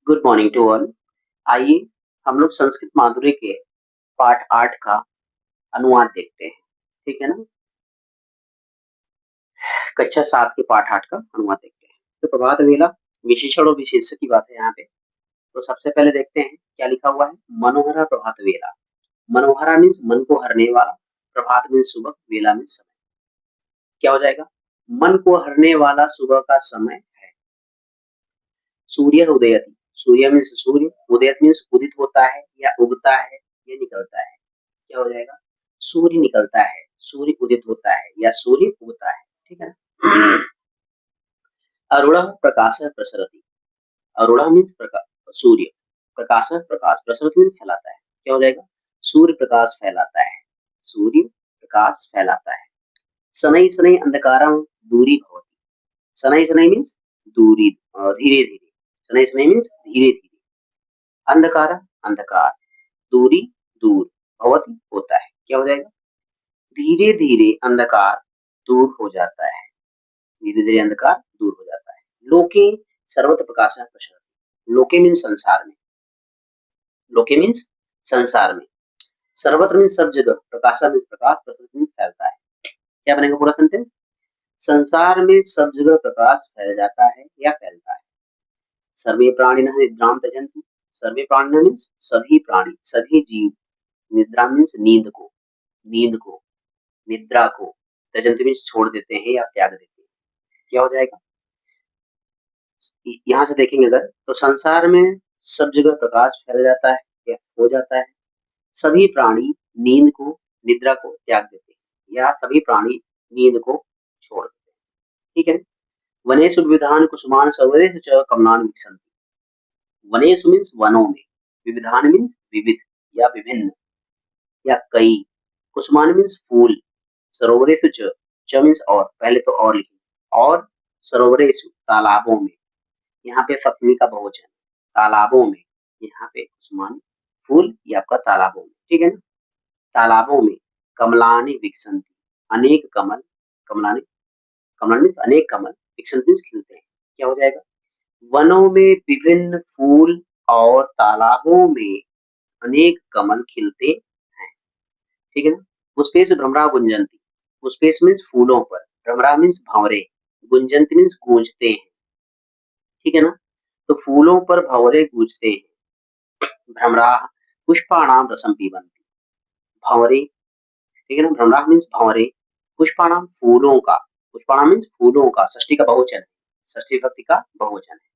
Good morning to all. आइए हम लोग संस्कृत माधुर्य के पाठ 8 का अनुवाद देखते हैं। ठीक है ना? कक्षा 7 के पाठ 8 का अनुवाद देखते हैं। तो प्रभात वेला विशेषण और विशेष्य की बात है यहाँ पे। तो सबसे पहले देखते हैं क्या लिखा हुआ है। मनोहरा प्रभात वेला। मनोहरा मीन्स मन को हरने वाला, प्रभात मीन्स सुबह, वेला मीन्स समय। क्या हो जाएगा? मन को हरने वाला सुबह का समय है। सूर्य उदयति। सूर्य मीन्स सूर्य, उदयत मीन्स उदित होता है या उगता है या निकलता है। क्या हो जाएगा? सूर्य निकलता है, सूर्य उदित होता है या सूर्य उगता है। ठीक है ना? अरुण प्रकाश प्रसरति। अरुण मीन्स प्रकाश, सूर्य, प्रकाश प्रकाश, प्रसरति मीन्स फैलाता है। क्या हो जाएगा? सूर्य प्रकाश फैलाता है, सूर्य प्रकाश फैलाता है। शनै शनै अंधकारं दूरी भवति। शनै शनै मीन्स दूरी, धीरे धीरे। शनै शनै मीन्स धीरे धीरे। अंधकार अंधकार, दूरी दूर, भवति होता है। क्या हो जाएगा? धीरे धीरे अंधकार दूर हो जाता है, धीरे धीरे अंधकार दूर हो जाता है। लोके सर्वत्र प्रकाश प्रसरति। लोके मीन्स संसार में, लोके मीन्स संसार में, सर्वत्र मीन्स सब जगह, प्रकाश मीन्स प्रकाश, प्रसरति मीन्स फैलता है। क्या बनेगा पूरा सेंटेंस? संसार में सब जगह प्रकाश फैल जाता है या फैलता है। सर्वे प्राणिनः निद्रां त्यजन्ति। सर्वे प्राणिनः मीन्स सभी प्राणी, सभी जीव। निद्रा मीन्स नींद को, नींद को, निद्रा को। त्यजन्ति मीन्स छोड़ देते हैं या त्याग देते हैं। क्या हो जाएगा? यहाँ से देखेंगे अगर, तो संसार में सब जगह प्रकाश फैल जाता है या हो जाता है। सभी प्राणी नींद को, निद्रा को त्याग देते हैं या सभी प्राणी नींद को छोड़ देते हैं। ठीक है? वनेषु विविधान कुसुमान् सर्वदेषु च कमलान् विकसन्ति। वनेषु मीन्स वनों में, विविधान मीन्स विविध या विभिन्न या कई, कुसुमान् मीन्स फूल, सरोवरेषु च मीन्स और, पहले तो और लिखिए, और सरोवरेषु तालाबों में। यहाँ पे सप्तमी का बहुवचन, तालाबों में। यहाँ पे कुसुमानी फूल, ये आपका तालाबों में। ठीक है ना? तालाबों में कमलानि विकसन्ति, अनेक कमल, कमलानि, कमल मीन्स अनेक कमल, विकसन्ति मीन्स खिलते हैं। क्या हो जाएगा? वनों में विभिन्न फूल और तालाबों में अनेक कमल खिलते हैं। ठीक है ना? पुष्पेषु भ्रमरा गुंजन्ति। पुष्पेष मीन्स फूलों पर, भ्रमरा मीन्स भंवरे, गुंजन्ति मीन्स गूंजते हैं। ठीक है ना? तो फूलों पर भंवरे गूंजते हैं। भ्रमरा पुष्पाणाम रसम पीबन्ति। भंवरे, ठीक है ना? भ्रमरा मीन्स भंवरे, पुष्पाणाम फूलों का, पुष्पाणाम मीन्स फूलों का, षष्ठी का बहुवचन है, षष्ठी विभक्ति का बहुवचन है।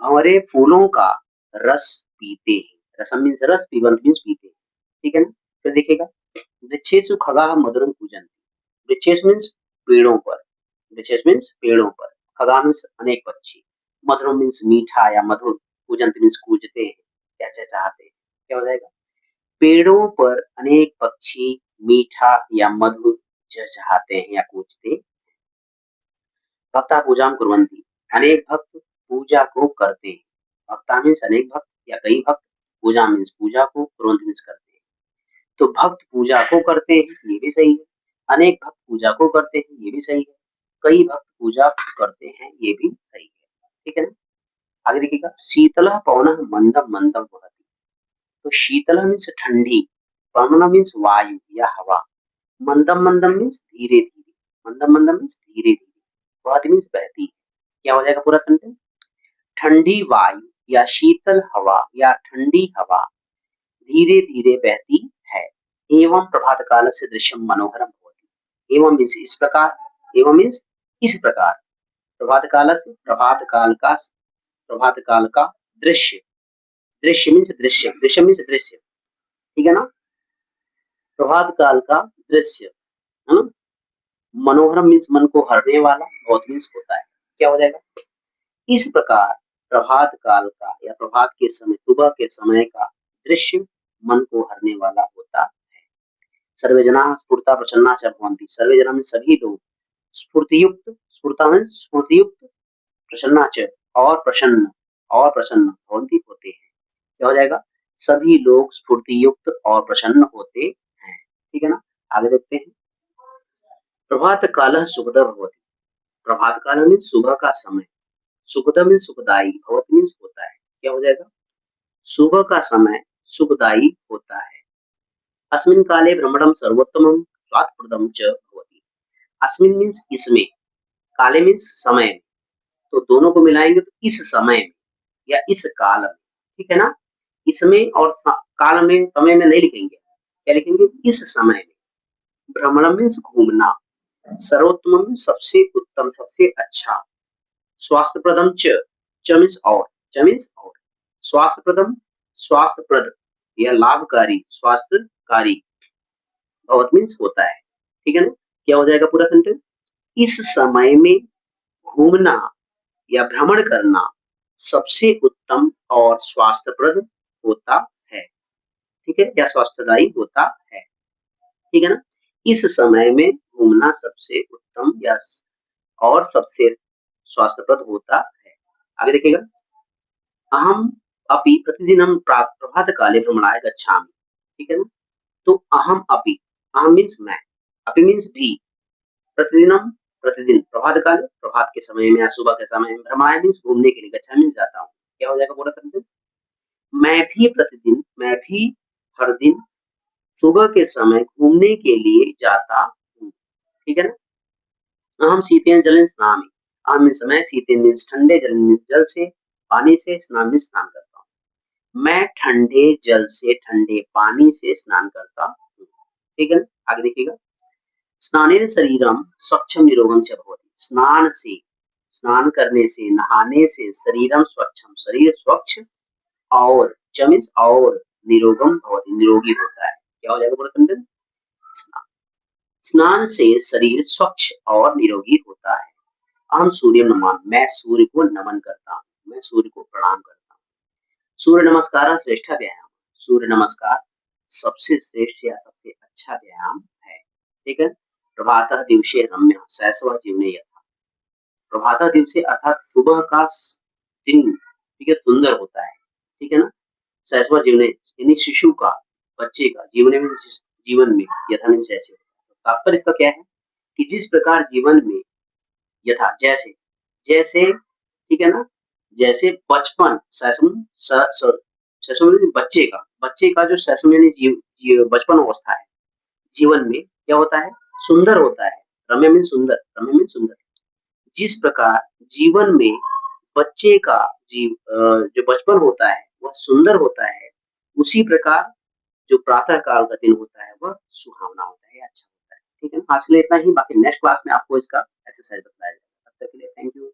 भंवरे फूलों का रस पीते हैं। रसम मीन्स रस, पीबन्ति मीन्स पीते हैं। ठीक है ना? फिर देखिएगा, वृक्षेषु खगाः मधुरं कूजन्ति। वृक्षेषु मीन्स पेड़ों पर, वृक्षेषु मीन्स पेड़ों पर, खगाः मीन्स अनेक पक्षी, मधुरम मीन्स मीठा या मधुर, कूजन्ति मीन्स कूजते हैं या चहचहाते हैं। क्या हो जाएगा? पेड़ों पर अनेक पक्षी मीठा या मधुर चहचहाते हैं या कूजते हैं। भक्ता पूजां कुर्वन्ति। अनेक भक्त पूजा को करते हैं। भक्ता मीन्स अनेक भक्त या कई भक्त, पूजा मीन्स पूजा को, कुर्वन्ति मीन्स करते हैं। तो भक्त पूजा को करते हैं, ये भी सही है। अनेक भक्त पूजा को करते हैं, ये भी सही है। कई भक्त पूजा करते हैं, ये भी सही है। ठीक है ना? आगे देखिएगा, शीतलः पवनः मन्दं मन्दं वहति। तो शीतलः मीन्स ठंडी, पवनः मीन्स वायु या हवा, मंदम मंदम मीन्स धीरे धीरे, मंदम मंदम मीन्स धीरे धीरे, वहति मीन्स बहती है। क्या हो जाएगा पूरा सेंटेंस? ठंडी वायु या शीतल हवा या ठंडी हवा धीरे धीरे बहती है। एवं प्रभात काल से दृश्यम मनोहरम भवति। एवं मीन्स इस प्रकार, एवं मीन्स इस प्रकार, प्रभात काल से, प्रभात काल का दृश्य, दृश्य मीन्स दृश्य, दृश्य मीन्स दृश्य। ठीक है ना? प्रभात काल का दृश्य, है ना? मनोहरम मीन्स मन को हरने वाला, बहुत मीन्स होता है। क्या हो जाएगा? इस प्रकार प्रभात काल का या प्रभात के समय, सुबह के समय का दृश्य मन को हरने वाला होता है। सर्वे जनाः स्फूर्ता प्रसन्ना च भवन्ति। सर्वे जना में सभी लोग, स्फूर्ति युक्त, स्फूर्ता में स्फूर्ति युक्त, प्रसन्ना च और प्रसन्न, और प्रसन्न भवन्ति होते हैं। क्या हो जाएगा? सभी लोग स्फूर्ति युक्त और प्रसन्न होते हैं। ठीक है ना? आगे देखते हैं। प्रभात काल सुखद भवति। प्रभात काल मीन्स सुबह का समय, सुखद मीन्स सुखदायी, भवति मीन्स होता है। क्या हो जाएगा? सुबह का समय सुखदायी होता है। अस्मिन् काले भ्रमणं सर्वोत्तमं स्वास्थ्यप्रदं च भवति। अस्मिन् मीन्स इसमें, काले मीन्स समय, तो दोनों को मिलाएंगे तो इस समय में या इस काल में, ठीक है ना? इसमें और काल में, समय में नहीं लिखेंगे, क्या लिखेंगे? इस समय में। भ्रमण मीन्स घूमना, सर्वोत्तम सबसे उत्तम, सबसे अच्छा, स्वास्थ्यप्रदम च मीन्स और, च मीन्स और, स्वास्थ्यप्रदम, स्वास्थ्यप्रद या लाभकारी, स्वास्थ्यकारी, भवत मीन्स होता है, ठीक है ना? क्या हो जाएगा पूरा सेंटेंस? इस समय में घूमना या भ्रमण करना सबसे उत्तम और स्वास्थ्यप्रद होता है, ठीक है? या स्वास्थ्यदायी होता है, ठीक है ना? इस समय में घूमना सबसे उत्तम या और सबसे स्वास्थ्यप्रद होता है। आगे देखिएगा, अहम अपि प्रतिदिनं प्रभात काले भ्रमणाय गच्छामि, ठीक है ना? तो अहम अपि, अहम मीन्स मैं, अपि मीन्स भी, प्रतिदिनम प्रतिदिन, प्रभात काल प्रभात के समय में या सुबह के समय में, भ्रमणाय मीन्स घूमने के लिए, गच्छामि मीन्स जाता हूँ। क्या हो जाएगा पूरा सेंटेंस? मैं भी प्रतिदिन, मैं भी हर दिन सुबह के समय घूमने के लिए जाता हूँ, ठीक है ना? अहम शीतेन जलेन स्नामि, अहम मीन्स मैं, शीतेन मीन्स ठंडे, जल मीन्स जल से, पानी से, स्नान मीन्स स्नान करता हूँ। मैं ठंडे जल से, ठंडे पानी से स्नान करता हूँ, ठीक है? आगे देखिएगा, स्नानेन शरीरम स्वच्छम निरोगम च भवति। स्नान से, स्नान करने से, नहाने से शरीरम स्वच्छम, शरीर स्वच्छ, और च मीन्स और, निरोगम भवति, निरोगी होता है। क्या हो जाएगा पूरा सेंटेंस? स्नान से शरीर स्वच्छ और निरोगी होता है। अहम सूर्य नमन, मैं सूर्य को नमन करता हूँ, मैं सूर्य को प्रणाम करता हूँ। सूर्य नमस्कार श्रेष्ठ व्यायाम, सूर्य नमस्कार सबसे श्रेष्ठ या सबसे अच्छा व्यायाम है, ठीक है? प्रभातः दिवसे रम्य शैशव जीवने यथा, प्रभातः दिवसे अर्थात सुबह का दिन, ठीक है, सुंदर होता है, ठीक है ना? शैशव जीवने यानी शिशु का, बच्चे का, जीवन में, जीवन में, यथा मीन्स जैसे। तात्पर्य इसका क्या है कि जिस प्रकार जीवन में, यथा जैसे, जैसे, ठीक है ना? जैसे बचपन, शैशव, शैशव यानी बच्चे का जो शैशव यानी बचपन अवस्था है, जीवन में क्या होता है? सुंदर होता है। रम्य मीन्स सुंदर, रम्य मीन्स सुंदर। जिस प्रकार जीवन में बच्चे का जो बचपन होता है वह सुंदर होता है, उसी प्रकार जो प्रातः काल का दिन होता है वह सुहावना होता है, अच्छा होता है, ठीक है ना? आज के लिए इतना ही, बाकी नेक्स्ट क्लास में आपको इसका एक्सरसाइज बताया जाएगा। तब तक के लिए थैंक यू।